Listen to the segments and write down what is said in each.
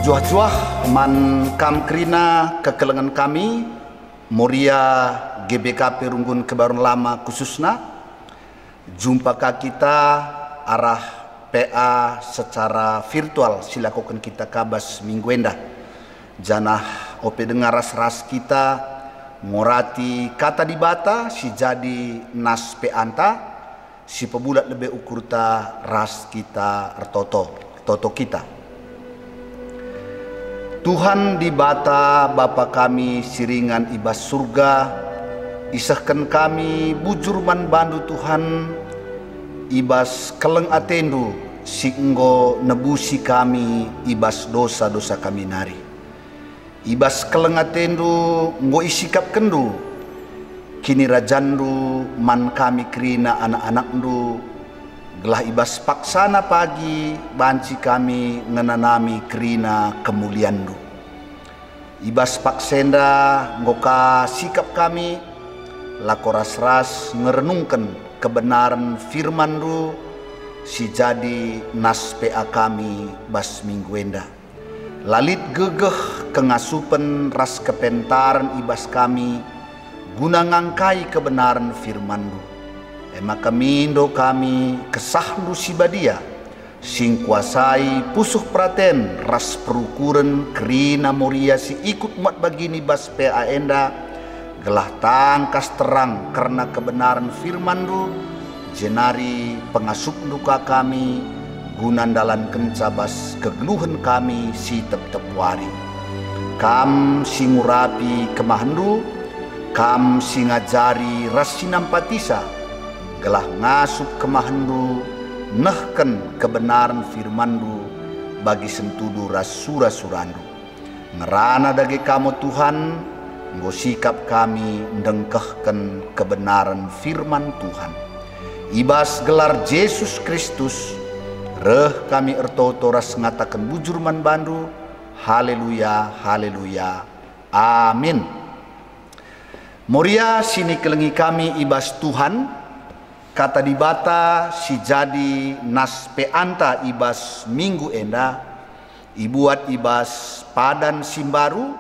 Mejuah-juah man kam krina kekelengan kami Moria GBKP Runggun Kebayoran Lama khususnya jumpakah kita arah PA secara virtual silakan kita kabas minggu endah janah ope dengar ras kita ngorati kata dibata si jadi nas pe anta si pebulat lebih ukurta ras kita toto kita. Tuhan di bata Bapa kami siringan ibas surga, isahkan kami bujur man bandu Tuhan, ibas keleng atendu si enggo nebusi kami ibas dosa-dosa kami nari. Ibas keleng atendu enggo isikap kendu, kini rajandu man kami krina anak-anakdu, gelah ibas paksana pagi banci kami ngenanami krina kemuliandu. Ibas paksenda ngoka sikap kami lakoras ras ngerenungkan kebenaran firmandu si jadi nas PA kami bas minggu enda. Lalit gegeh kengasupen ras kepentaran ibas kami guna ngangkai kebenaran firmandu. Maka mindo kami kesahnu sibadia sing kuasai pusuh praten ras perukuran krina moria si ikut mat bagini bas PA enda gelah tangkas terang karena kebenaran firmandu jenari pengasup duka kami gunandalan kencabas kegeluhan kami si tep wari kam singurapi kemahandu kam singajari ras sinampatisa gelah ngasup kemahandu nehken kebenaran firmandu bagi sentudu rasura-surandu ngerana dagi kamu Tuhan nggo sikap kami ndengkehken kebenaran firman Tuhan ibas gelar Yesus Kristus reh kami ertoto ras ngatakan bujur man bandu haleluya haleluya amin. Moria sini kelengi kami ibas Tuhan kata dibata si jadi nas pe anta ibas minggu enda ibuat ibas padan simbaru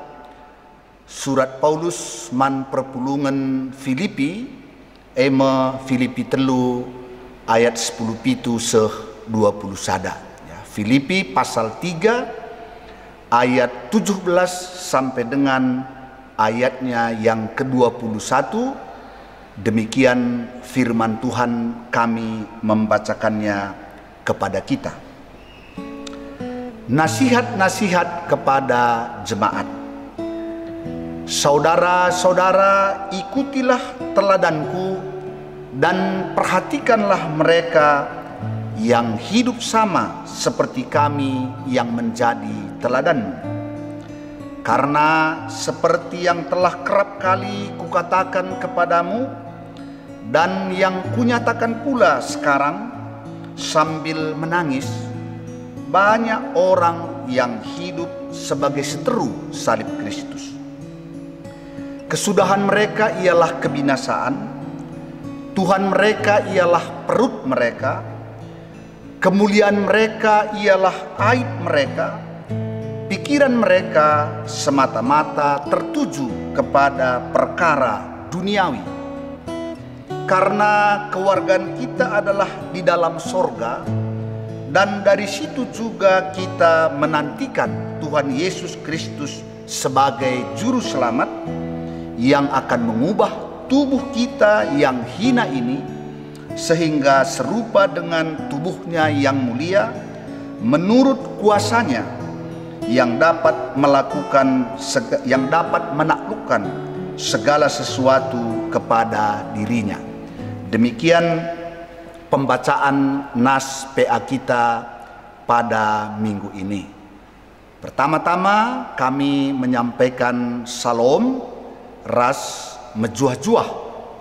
surat Paulus man perpulungan Filipi Filipi telu ayat 10 pitu seh 20 sada ya, Filipi pasal 3 ayat 17 sampai dengan ayatnya yang ke-21. Demikian firman Tuhan kami membacakannya kepada kita. Nasihat-nasihat kepada jemaat. Saudara-saudara, ikutilah teladanku dan perhatikanlah mereka yang hidup sama seperti kami yang menjadi teladanmu. Karena seperti yang telah kerap kali kukatakan kepadamu dan yang kunyatakan pula sekarang sambil menangis, banyak orang yang hidup sebagai seteru salib Kristus. Kesudahan mereka ialah kebinasaan, Tuhan mereka ialah perut mereka, kemuliaan mereka ialah aib mereka, pikiran mereka semata-mata tertuju kepada perkara duniawi. Karena kewargaan kita adalah di dalam sorga, dan dari situ juga kita menantikan Tuhan Yesus Kristus sebagai juru selamat yang akan mengubah tubuh kita yang hina ini sehingga serupa dengan tubuhnya yang mulia menurut kuasanya yang dapat menaklukkan segala sesuatu kepada dirinya. Demikian pembacaan nas PA kita pada minggu ini. Pertama-tama kami menyampaikan salam ras mejuah-juah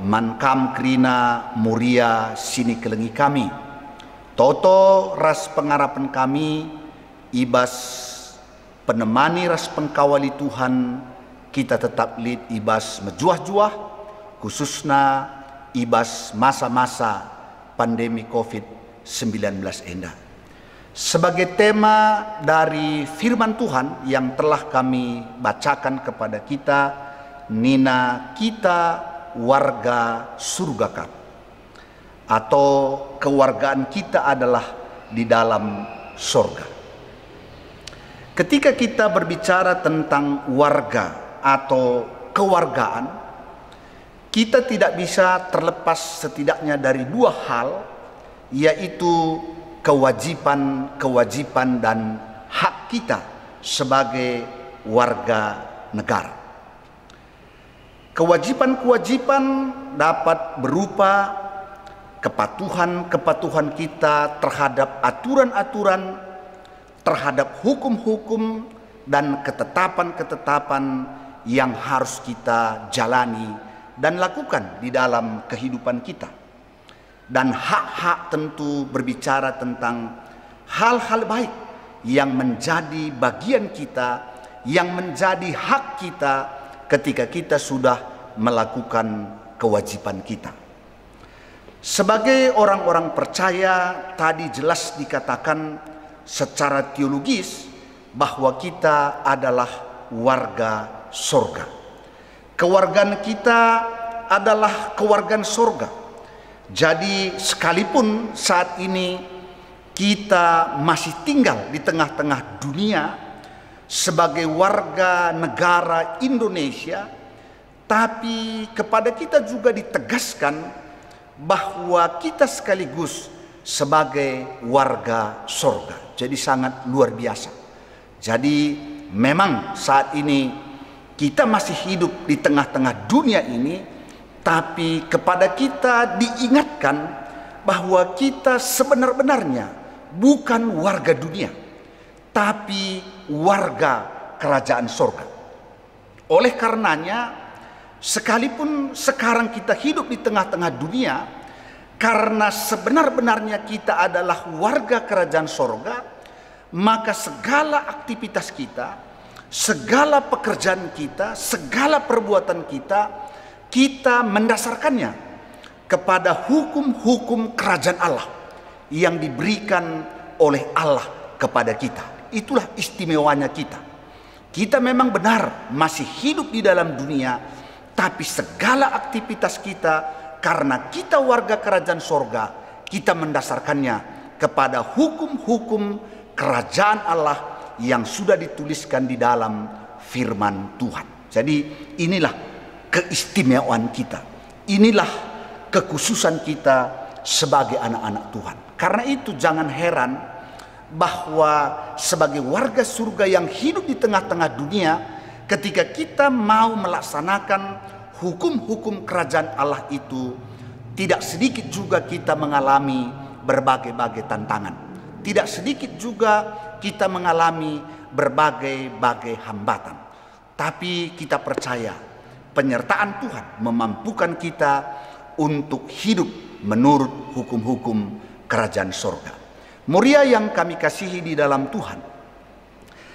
man kam krina muria sini kelengi kami. Toto ras pengarapan kami ibas penemani ras pengkawali Tuhan kita tetap lid ibas mejuah-juah khususnya ibas masa-masa pandemi COVID-19 enda. Sebagai tema dari firman Tuhan yang telah kami bacakan kepada kita, Nina kita warga surga kan, atau kewargaan kita adalah di dalam surga. Ketika kita berbicara tentang warga atau kewargaan, kita tidak bisa terlepas setidaknya dari dua hal, yaitu kewajiban dan hak kita sebagai warga negara. Kewajiban dapat berupa kepatuhan kita terhadap aturan-aturan, terhadap hukum-hukum dan ketetapan-ketetapan yang harus kita jalani dan lakukan di dalam kehidupan kita. Dan hak-hak tentu berbicara tentang hal-hal baik yang menjadi bagian kita, yang menjadi hak kita ketika kita sudah melakukan kewajiban kita. Sebagai orang-orang percaya, tadi jelas dikatakan secara teologis bahwa kita adalah warga surga. Kewargaan kita adalah kewargaan surga. Jadi sekalipun saat ini kita masih tinggal di tengah-tengah dunia sebagai warga negara Indonesia, tapi kepada kita juga ditegaskan bahwa kita sekaligus sebagai warga surga. Jadi sangat luar biasa. Jadi memang saat ini kita masih hidup di tengah-tengah dunia ini, tapi kepada kita diingatkan bahwa kita sebenar-benarnya bukan warga dunia, tapi warga kerajaan surga. Oleh karenanya, sekalipun sekarang kita hidup di tengah-tengah dunia, karena sebenar-benarnya kita adalah warga kerajaan surga, maka segala aktivitas kita, segala pekerjaan kita, segala perbuatan kita mendasarkannya kepada hukum-hukum kerajaan Allah yang diberikan oleh Allah kepada kita. Itulah istimewanya kita. Kita memang benar masih hidup di dalam dunia, tapi segala aktivitas kita, karena kita warga kerajaan sorga, kita mendasarkannya kepada hukum-hukum kerajaan Allah yang sudah dituliskan di dalam firman Tuhan. Jadi inilah keistimewaan kita. Inilah kekhususan kita sebagai anak-anak Tuhan. Karena itu jangan heran bahwa sebagai warga surga yang hidup di tengah-tengah dunia, ketika kita mau melaksanakan hukum-hukum kerajaan Allah itu, tidak sedikit juga kita mengalami berbagai-bagai tantangan. Tidak sedikit juga kita mengalami berbagai-bagai hambatan. Tapi kita percaya penyertaan Tuhan memampukan kita untuk hidup menurut hukum-hukum kerajaan surga. Muria yang kami kasihi di dalam Tuhan,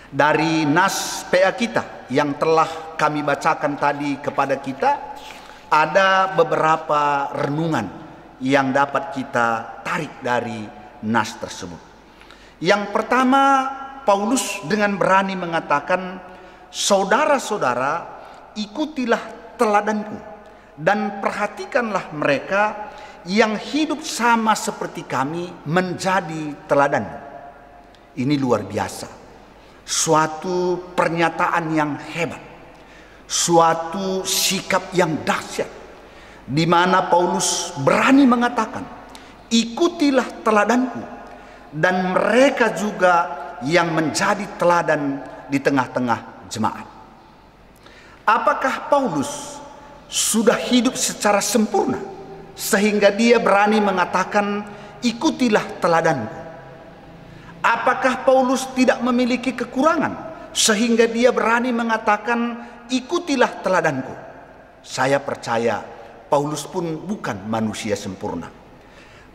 dari nas PA kita yang telah kami bacakan tadi kepada kita, ada beberapa renungan yang dapat kita tarik dari nas tersebut. Yang pertama, Paulus dengan berani mengatakan, saudara-saudara, ikutilah teladanku dan perhatikanlah mereka yang hidup sama seperti kami menjadi teladan. Ini luar biasa. Suatu pernyataan yang hebat. Suatu sikap yang dahsyat. Di mana Paulus berani mengatakan, ikutilah teladanku. Dan mereka juga yang menjadi teladan di tengah-tengah jemaat. Apakah Paulus sudah hidup secara sempurna sehingga dia berani mengatakan ikutilah teladanku? Apakah Paulus tidak memiliki kekurangan sehingga dia berani mengatakan ikutilah teladanku? Saya percaya Paulus pun bukan manusia sempurna.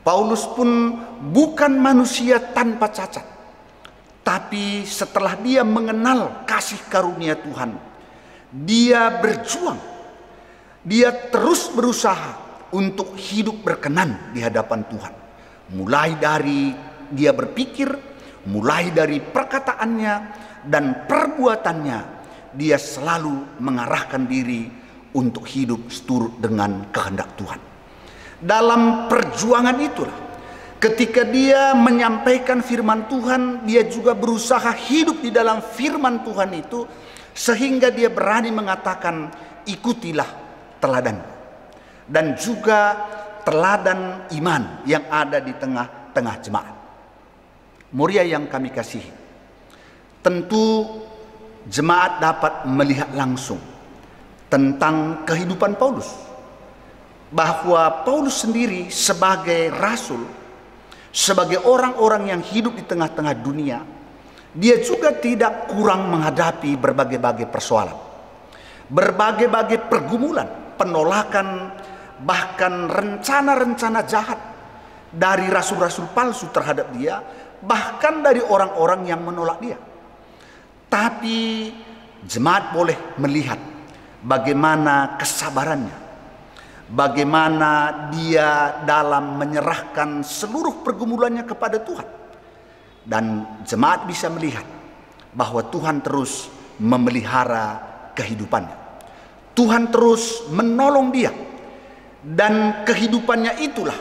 Paulus pun bukan manusia tanpa cacat. Tapi setelah dia mengenal kasih karunia Tuhan, dia berjuang. Dia terus berusaha untuk hidup berkenan di hadapan Tuhan. Mulai dari dia berpikir, mulai dari perkataannya dan perbuatannya, dia selalu mengarahkan diri untuk hidup seturut dengan kehendak Tuhan. Dalam perjuangan itulah, ketika dia menyampaikan firman Tuhan, dia juga berusaha hidup di dalam firman Tuhan itu, sehingga dia berani mengatakan, ikutilah teladan. Dan juga teladan iman yang ada di tengah-tengah jemaat. Muria yang kami kasihi, tentu jemaat dapat melihat langsung tentang kehidupan Paulus, bahwa Paulus sendiri sebagai rasul, sebagai orang-orang yang hidup di tengah-tengah dunia, dia juga tidak kurang menghadapi berbagai-bagai persoalan, berbagai-bagai pergumulan, penolakan, bahkan rencana-rencana jahat dari rasul-rasul palsu terhadap dia, bahkan dari orang-orang yang menolak dia. Tapi jemaat boleh melihat bagaimana kesabarannya, bagaimana dia dalam menyerahkan seluruh pergumulannya kepada Tuhan. Dan jemaat bisa melihat bahwa Tuhan terus memelihara kehidupannya. Tuhan terus menolong dia. Dan kehidupannya itulah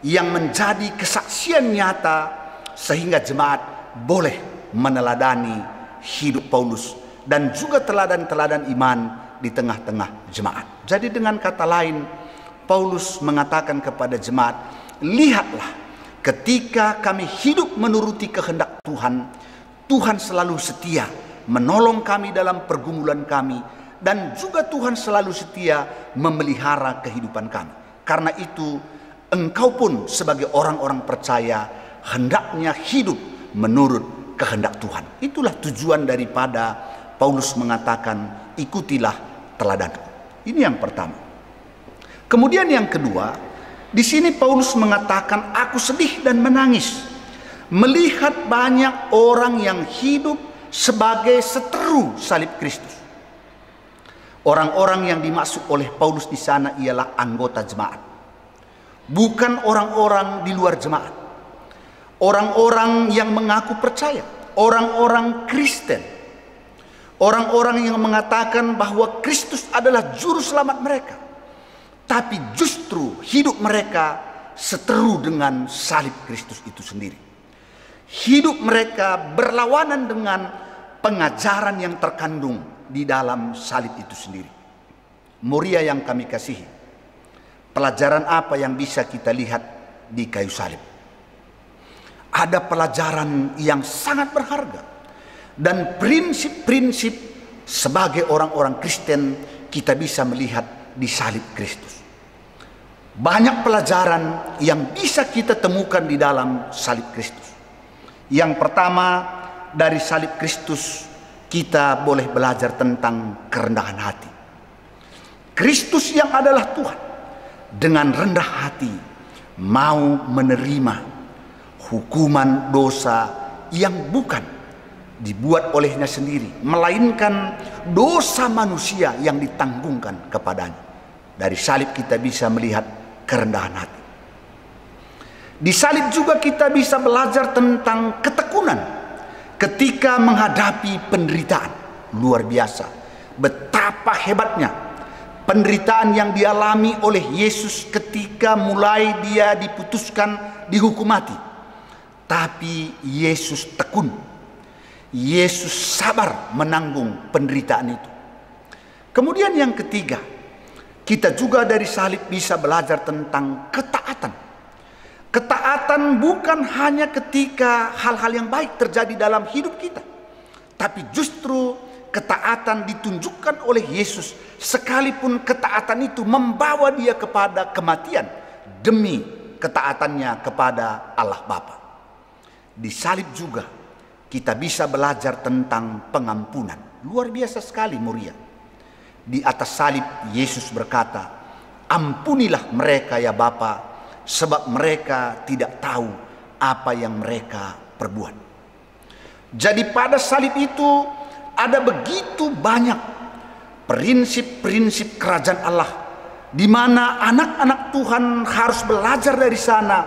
yang menjadi kesaksian nyata, sehingga jemaat boleh meneladani hidup Paulus dan juga teladan-teladan iman di tengah-tengah jemaat. Jadi dengan kata lain, Paulus mengatakan kepada jemaat, lihatlah, ketika kami hidup menuruti kehendak Tuhan, Tuhan selalu setia menolong kami dalam pergumulan kami, dan juga Tuhan selalu setia memelihara kehidupan kami. Karena itu, engkau pun sebagai orang-orang percaya hendaknya hidup menurut kehendak Tuhan. Itulah tujuan daripada Paulus mengatakan, ikutilah teladanku. Ini yang pertama. Kemudian yang kedua, di sini Paulus mengatakan, aku sedih dan menangis melihat banyak orang yang hidup sebagai seteru salib Kristus. Orang-orang yang dimaksud oleh Paulus di sana ialah anggota jemaat, bukan orang-orang di luar jemaat. Orang-orang yang mengaku percaya, orang-orang Kristen, orang-orang yang mengatakan bahwa Kristus adalah juru selamat mereka, tapi justru hidup mereka seteru dengan salib Kristus itu sendiri. Hidup mereka berlawanan dengan pengajaran yang terkandung di dalam salib itu sendiri. Muria yang kami kasihi, pelajaran apa yang bisa kita lihat di kayu salib? Ada pelajaran yang sangat berharga dan prinsip-prinsip sebagai orang-orang Kristen kita bisa melihat di salib Kristus. Banyak pelajaran yang bisa kita temukan di dalam salib Kristus. Yang pertama, dari salib Kristus kita boleh belajar tentang kerendahan hati. Kristus yang adalah Tuhan dengan rendah hati mau menerima hukuman dosa yang bukan dibuat olehnya sendiri, melainkan dosa manusia yang ditanggungkan kepadanya. Dari salib kita bisa melihat kerendahan hati. Di salib juga kita bisa belajar tentang ketekunan ketika menghadapi penderitaan. Luar biasa betapa hebatnya penderitaan yang dialami oleh Yesus ketika mulai dia diputuskan dihukum mati. Tapi Yesus tekun, Yesus sabar menanggung penderitaan itu. Kemudian yang ketiga, kita juga dari salib bisa belajar tentang ketaatan. Ketaatan bukan hanya ketika hal-hal yang baik terjadi dalam hidup kita, tapi justru ketaatan ditunjukkan oleh Yesus, sekalipun ketaatan itu membawa dia kepada kematian demi ketaatannya kepada Allah Bapa. Di salib juga kita bisa belajar tentang pengampunan. Luar biasa sekali, muria. Di atas salib Yesus berkata, ampunilah mereka ya Bapa, sebab mereka tidak tahu apa yang mereka perbuat. Jadi pada salib itu ada begitu banyak prinsip-prinsip kerajaan Allah, di mana anak-anak Tuhan harus belajar dari sana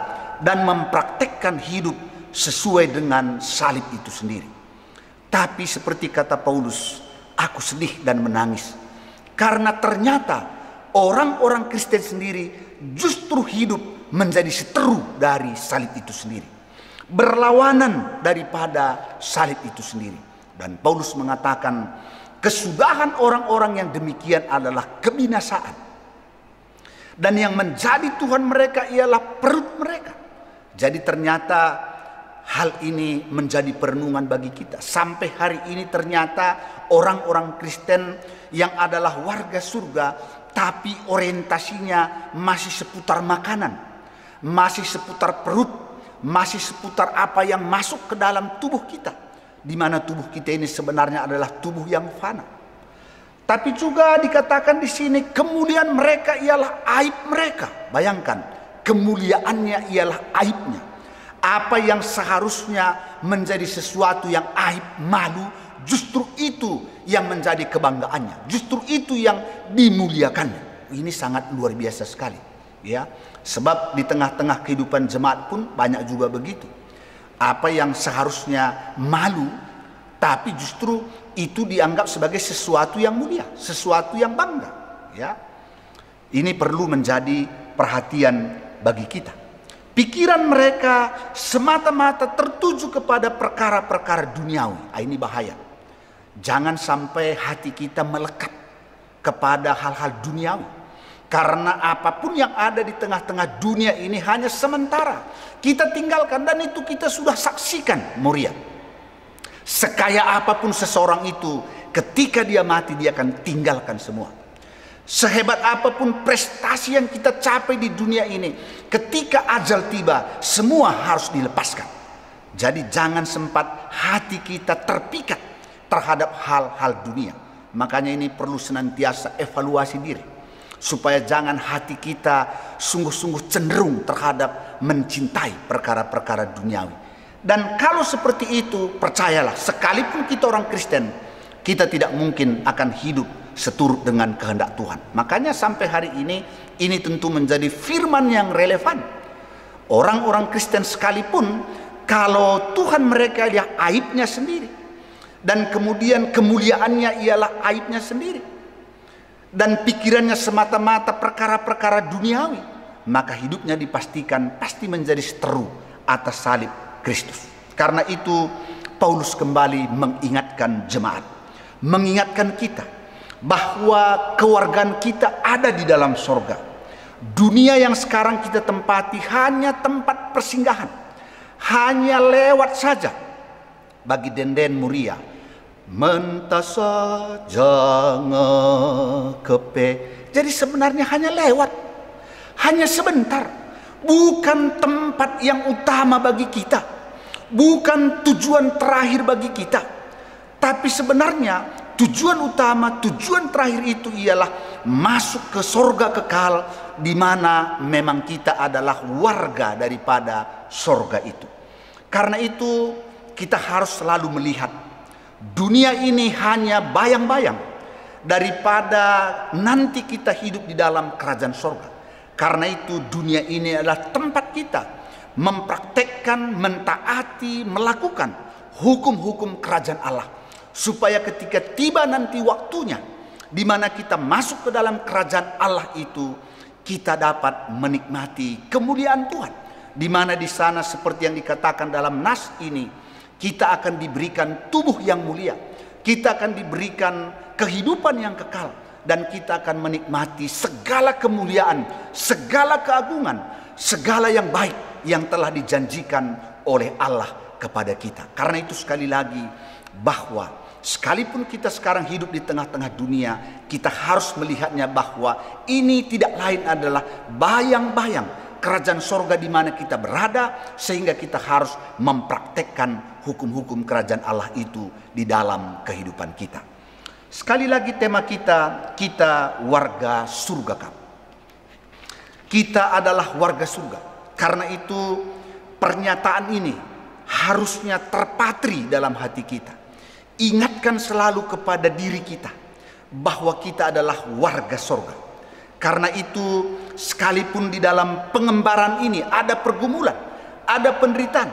dan mempraktekkan hidup sesuai dengan salib itu sendiri. Tapi seperti kata Paulus, aku sedih dan menangis karena ternyata orang-orang Kristen sendiri justru hidup menjadi seteru dari salib itu sendiri, berlawanan daripada salib itu sendiri. Dan Paulus mengatakan kesudahan orang-orang yang demikian adalah kebinasaan, dan yang menjadi Tuhan mereka ialah perut mereka. Jadi ternyata hal ini menjadi perenungan bagi kita. Sampai hari ini ternyata orang-orang Kristen yang adalah warga surga, tapi orientasinya masih seputar makanan, masih seputar perut, masih seputar apa yang masuk ke dalam tubuh kita, di mana tubuh kita ini sebenarnya adalah tubuh yang fana. Tapi juga dikatakan di sini kemuliaan mereka ialah aib mereka. Bayangkan, kemuliaannya ialah aibnya. Apa yang seharusnya menjadi sesuatu yang aib, malu, justru itu yang menjadi kebanggaannya, justru itu yang dimuliakannya. Ini sangat luar biasa sekali, ya. Sebab di tengah-tengah kehidupan jemaat pun banyak juga begitu. Apa yang seharusnya malu, tapi justru itu dianggap sebagai sesuatu yang mulia, sesuatu yang bangga, ya. Ini perlu menjadi perhatian bagi kita. Pikiran mereka semata-mata tertuju kepada perkara-perkara duniawi. Ini bahaya. Jangan sampai hati kita melekat kepada hal-hal duniawi. Karena apapun yang ada di tengah-tengah dunia ini hanya sementara. Kita tinggalkan, dan itu kita sudah saksikan, Moria. Sekaya apapun seseorang itu, ketika dia mati dia akan tinggalkan semua. Sehebat apapun prestasi yang kita capai di dunia ini, ketika ajal tiba semua harus dilepaskan. Jadi jangan sempat hati kita terpikat terhadap hal-hal dunia. Makanya ini perlu senantiasa evaluasi diri, supaya jangan hati kita sungguh-sungguh cenderung terhadap mencintai perkara-perkara duniawi. Dan kalau seperti itu, percayalah, sekalipun kita orang Kristen, kita tidak mungkin akan hidup seturut dengan kehendak Tuhan. Makanya sampai hari ini tentu menjadi firman yang relevan. Orang-orang Kristen sekalipun, kalau Tuhan mereka lihat aibnya sendiri, dan kemudian kemuliaannya ialah aibnya sendiri, dan pikirannya semata-mata perkara-perkara duniawi, maka hidupnya dipastikan pasti menjadi seteru atas salib Kristus. Karena itu Paulus kembali mengingatkan jemaat, mengingatkan kita bahwa kewargaan kita ada di dalam sorga. Dunia yang sekarang kita tempati hanya tempat persinggahan, hanya lewat saja. Bagi Denden Muria, mentasa jangan kepe. Jadi sebenarnya hanya lewat, hanya sebentar. Bukan tempat yang utama bagi kita, bukan tujuan terakhir bagi kita. Tapi sebenarnya tujuan utama, tujuan terakhir itu ialah masuk ke sorga kekal, di mana memang kita adalah warga daripada sorga itu. Karena itu kita harus selalu melihat dunia ini hanya bayang-bayang daripada nanti kita hidup di dalam kerajaan sorga. Karena itu dunia ini adalah tempat kita mempraktekkan, mentaati, melakukan hukum-hukum kerajaan Allah, supaya ketika tiba nanti waktunya di mana kita masuk ke dalam kerajaan Allah itu, kita dapat menikmati kemuliaan Tuhan, di mana di sana seperti yang dikatakan dalam nas ini, kita akan diberikan tubuh yang mulia, kita akan diberikan kehidupan yang kekal, dan kita akan menikmati segala kemuliaan, segala keagungan, segala yang baik yang telah dijanjikan oleh Allah kepada kita. Karena itu sekali lagi, bahwa sekalipun kita sekarang hidup di tengah-tengah dunia, kita harus melihatnya bahwa ini tidak lain adalah bayang-bayang kerajaan sorga di mana kita berada, sehingga kita harus mempraktekkan hukum-hukum kerajaan Allah itu di dalam kehidupan kita. Sekali lagi tema kita warga surga Kak. Kita adalah warga surga. Karena itu pernyataan ini harusnya terpatri dalam hati kita. Ingatkan selalu kepada diri kita bahwa kita adalah warga surga. Karena itu sekalipun di dalam pengembaraan ini ada pergumulan, ada penderitaan,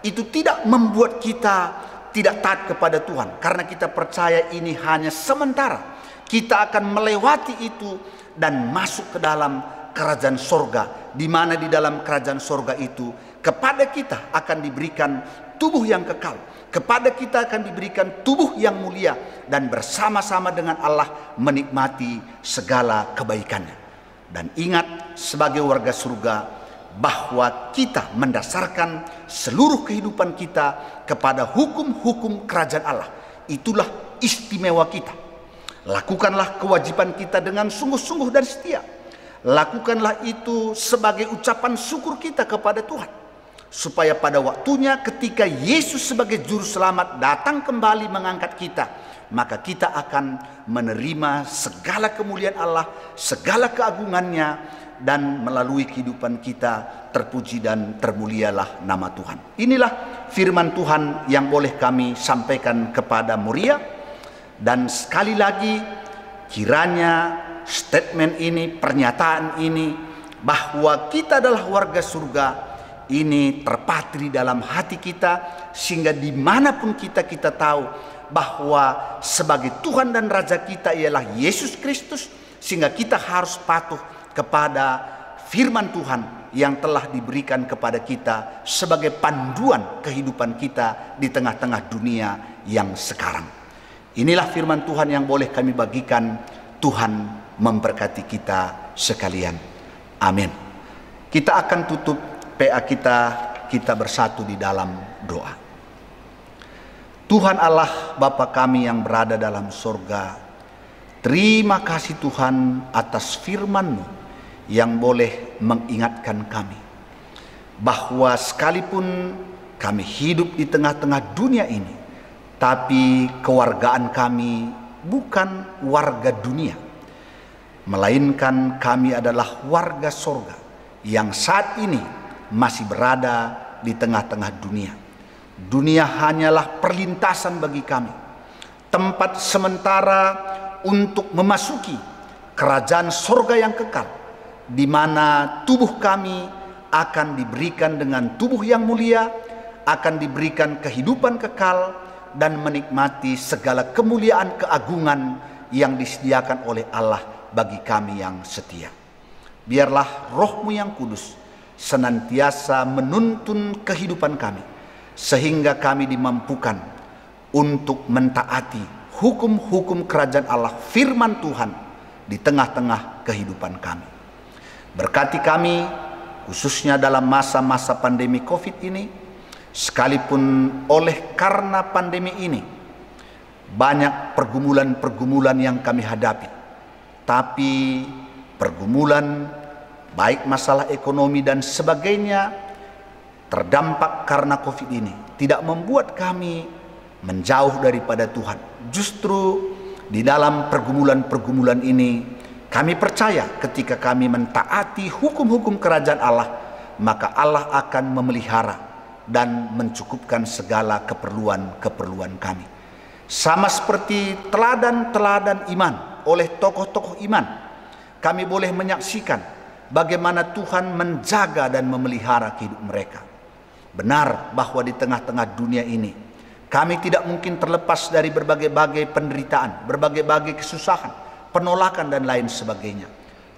itu tidak membuat kita tidak taat kepada Tuhan, karena kita percaya ini hanya sementara. Kita akan melewati itu dan masuk ke dalam kerajaan sorga, di mana di dalam kerajaan sorga itu kepada kita akan diberikan tubuh yang kekal, kepada kita akan diberikan tubuh yang mulia, dan bersama-sama dengan Allah menikmati segala kebaikannya. Dan ingat sebagai warga surga bahwa kita mendasarkan seluruh kehidupan kita kepada hukum-hukum kerajaan Allah. Itulah istimewa kita. Lakukanlah kewajiban kita dengan sungguh-sungguh dan setia. Lakukanlah itu sebagai ucapan syukur kita kepada Tuhan, supaya pada waktunya ketika Yesus sebagai juru selamat datang kembali mengangkat kita, maka kita akan menerima segala kemuliaan Allah, segala keagungannya, dan melalui kehidupan kita terpuji dan termulialah nama Tuhan. Inilah firman Tuhan yang boleh kami sampaikan kepada Moria. Dan sekali lagi, kiranya statement ini, pernyataan ini, bahwa kita adalah warga surga, ini terpatri dalam hati kita, sehingga dimanapun kita tahu bahwa sebagai Tuhan dan Raja kita ialah Yesus Kristus, sehingga kita harus patuh kepada firman Tuhan yang telah diberikan kepada kita sebagai panduan kehidupan kita di tengah-tengah dunia yang sekarang. Inilah firman Tuhan yang boleh kami bagikan. Tuhan memberkati kita sekalian. Amin. Kita akan tutup PA kita bersatu di dalam doa. Tuhan Allah Bapa kami yang berada dalam surga, terima kasih Tuhan atas firman-Mu yang boleh mengingatkan kami bahwa sekalipun kami hidup di tengah-tengah dunia ini, tapi kewargaan kami bukan warga dunia, melainkan kami adalah warga surga yang saat ini masih berada di tengah-tengah dunia. Dunia hanyalah perlintasan bagi kami, tempat sementara untuk memasuki kerajaan surga yang kekal, di mana tubuh kami akan diberikan dengan tubuh yang mulia, akan diberikan kehidupan kekal, dan menikmati segala kemuliaan keagungan yang disediakan oleh Allah bagi kami yang setia. Biarlah Roh-Mu yang kudus senantiasa menuntun kehidupan kami, sehingga kami dimampukan untuk mentaati hukum-hukum kerajaan Allah, firman Tuhan di tengah-tengah kehidupan kami. Berkati kami khususnya dalam masa-masa pandemi COVID ini. Sekalipun oleh karena pandemi ini banyak pergumulan-pergumulan yang kami hadapi, tapi pergumulan baik masalah ekonomi dan sebagainya terdampak karena COVID ini tidak membuat kami menjauh daripada Tuhan. Justru di dalam pergumulan-pergumulan ini kami percaya ketika kami mentaati hukum-hukum kerajaan Allah, maka Allah akan memelihara dan mencukupkan segala keperluan-keperluan kami. Sama seperti teladan-teladan iman oleh tokoh-tokoh iman, kami boleh menyaksikan bagaimana Tuhan menjaga dan memelihara hidup mereka. Benar bahwa di tengah-tengah dunia ini kami tidak mungkin terlepas dari berbagai-bagai penderitaan, berbagai-bagai kesusahan, penolakan dan lain sebagainya.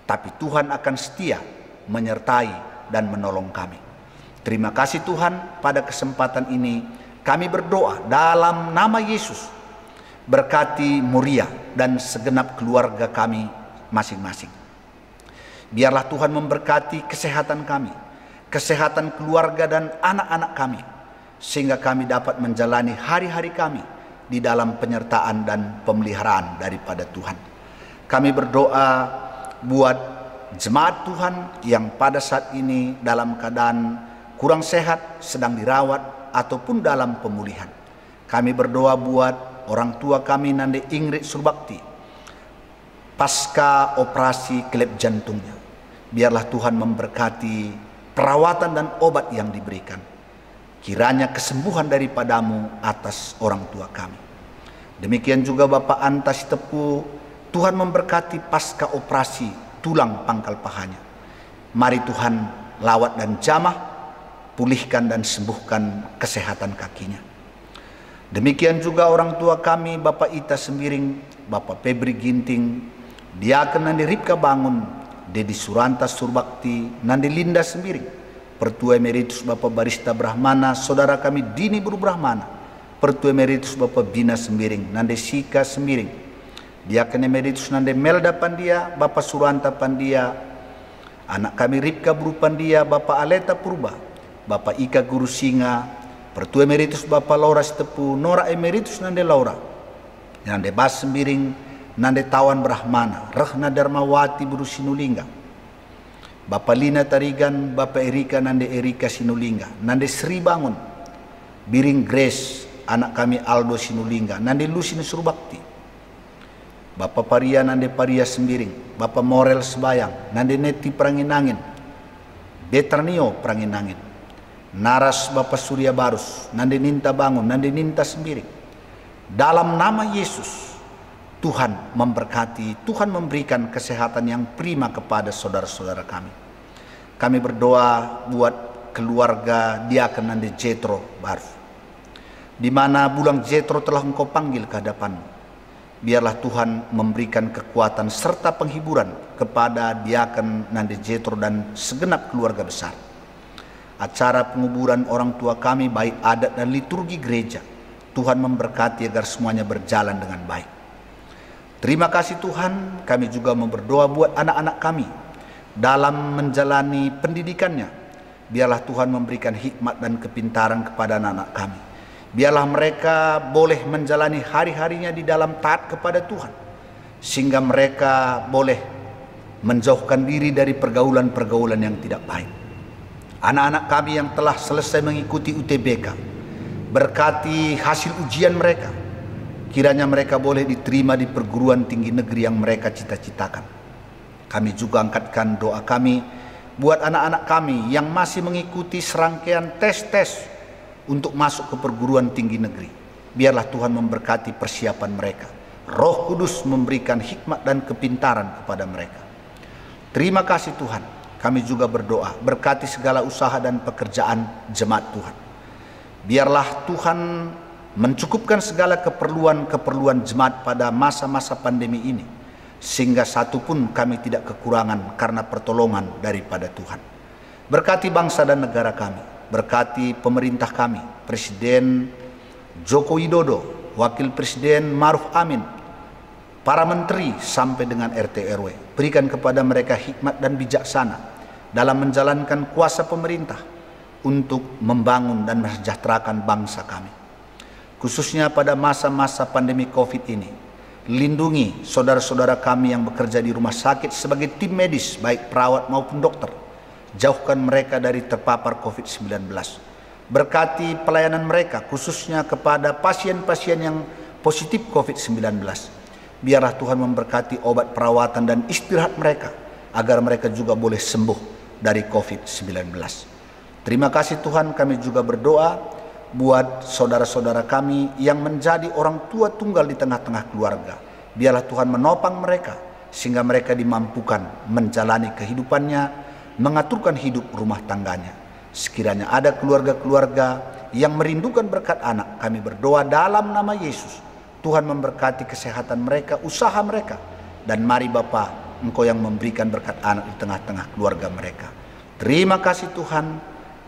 Tapi Tuhan akan setia menyertai dan menolong kami. Terima kasih Tuhan, pada kesempatan ini kami berdoa dalam nama Yesus. Berkati Moria dan segenap keluarga kami masing-masing. Biarlah Tuhan memberkati kesehatan kami, kesehatan keluarga dan anak-anak kami, sehingga kami dapat menjalani hari-hari kami di dalam penyertaan dan pemeliharaan daripada Tuhan. Kami berdoa buat jemaat Tuhan yang pada saat ini dalam keadaan kurang sehat, sedang dirawat, ataupun dalam pemulihan. Kami berdoa buat orang tua kami Nande Ingrid Surbakti, pasca operasi kelep jantungnya. Biarlah Tuhan memberkati perawatan dan obat yang diberikan. Kiranya kesembuhan daripadamu atas orang tua kami. Demikian juga Bapak Antas Tepu, Tuhan memberkati pasca operasi tulang pangkal pahanya. Mari Tuhan lawat dan jamah pulihkan dan sembuhkan kesehatan kakinya. Demikian juga orang tua kami, Bapak Ita Sembiring, Bapak Febri Ginting, Diaken Nandi Ripka Bangun, Dedi Suranta Surbakti, Nandi Linda Sembiring, Pertua Emeritus Bapak Barista Brahmana, saudara kami Dini Buru Brahmana, Pertua Emeritus Bapak Bina Sembiring, Nande Sika Sembiring, Diaken Emeritus Nande Melda Pandia, Bapak Suranta Pandia, anak kami Ripka Buru Pandia, Bapak Aleta Purba, Bapak Ika Guru Singa, Pertua Emeritus Bapak Laura Stepu, Nora Emeritus Nande Laura, Nande Bas Sembiring, Nande Tawan Brahmana, Rahna Darmawati Buru Sinulingga, Bapak Lina Tarigan, Bapak Erika Nande Erika Sinulingga, Nande Sri Bangun, Biring Grace, anak kami Aldo Sinulingga, Nande Lusin Surbakti, Bapak Paria Nande Paria Sembiring, Bapak Morel Sebayang, Nande Neti Pranginangin, Betranio Pranginangin, Naras Bapak Surya Barus, Nande Ninta Bangun, Nande Ninta Sembiring. Dalam nama Yesus, Tuhan memberkati, Tuhan memberikan kesehatan yang prima kepada saudara-saudara kami. Kami berdoa buat keluarga Diaken Nande Jetro Baru, di mana bulan Jetro telah Engkau panggil ke hadapan-Mu. Biarlah Tuhan memberikan kekuatan serta penghiburan kepada Diaken Nande Jetro dan segenap keluarga besar. Acara penguburan orang tua kami, baik adat dan liturgi gereja, Tuhan memberkati agar semuanya berjalan dengan baik. Terima kasih Tuhan, kami juga berdoa buat anak-anak kami dalam menjalani pendidikannya. Biarlah Tuhan memberikan hikmat dan kepintaran kepada anak-anak kami. Biarlah mereka boleh menjalani hari-harinya di dalam taat kepada Tuhan, sehingga mereka boleh menjauhkan diri dari pergaulan-pergaulan yang tidak baik. Anak-anak kami yang telah selesai mengikuti UTBK, berkati hasil ujian mereka. Kiranya mereka boleh diterima di perguruan tinggi negeri yang mereka cita-citakan. Kami juga angkatkan doa kami buat anak-anak kami yang masih mengikuti serangkaian tes-tes untuk masuk ke perguruan tinggi negeri. Biarlah Tuhan memberkati persiapan mereka. Roh Kudus memberikan hikmat dan kepintaran kepada mereka. Terima kasih Tuhan. Kami juga berdoa, berkati segala usaha dan pekerjaan jemaat Tuhan. Biarlah Tuhan mencukupkan segala keperluan jemaat pada masa-masa pandemi ini, sehingga satu pun kami tidak kekurangan karena pertolongan daripada Tuhan. Berkati bangsa dan negara kami, berkati pemerintah kami, Presiden Joko Widodo, Wakil Presiden Maruf Amin, para menteri sampai dengan RT RW. Berikan kepada mereka hikmat dan bijaksana dalam menjalankan kuasa pemerintah untuk membangun dan mensejahterakan bangsa kami. Khususnya pada masa-masa pandemi COVID ini, lindungi saudara-saudara kami yang bekerja di rumah sakit sebagai tim medis, baik perawat maupun dokter. Jauhkan mereka dari terpapar COVID-19. Berkati pelayanan mereka, khususnya kepada pasien-pasien yang positif COVID-19. Biarlah Tuhan memberkati obat perawatan dan istirahat mereka, agar mereka juga boleh sembuh dari COVID-19. Terima kasih Tuhan, kami juga berdoa buat saudara-saudara kami yang menjadi orang tua tunggal di tengah-tengah keluarga. Biarlah Tuhan menopang mereka, sehingga mereka dimampukan menjalani kehidupannya, mengaturkan hidup rumah tangganya. Sekiranya ada keluarga-keluarga yang merindukan berkat anak, kami berdoa dalam nama Yesus, Tuhan memberkati kesehatan mereka, usaha mereka. Dan mari Bapa, Engkau yang memberikan berkat anak di tengah-tengah keluarga mereka. Terima kasih Tuhan,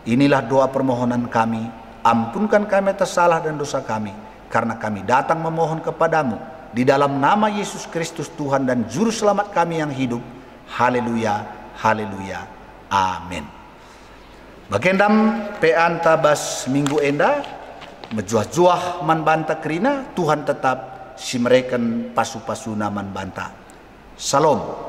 inilah doa permohonan kami. Ampunkan kami atas salah dan dosa kami, karena kami datang memohon kepadamu di dalam nama Yesus Kristus Tuhan dan Juru Selamat kami yang hidup. Haleluya, haleluya, amin. Bagendam pean tabas minggu enda, mejuah-juah man banta kerina, Tuhan tetap si mereka pasu-pasuna man banta. Salam.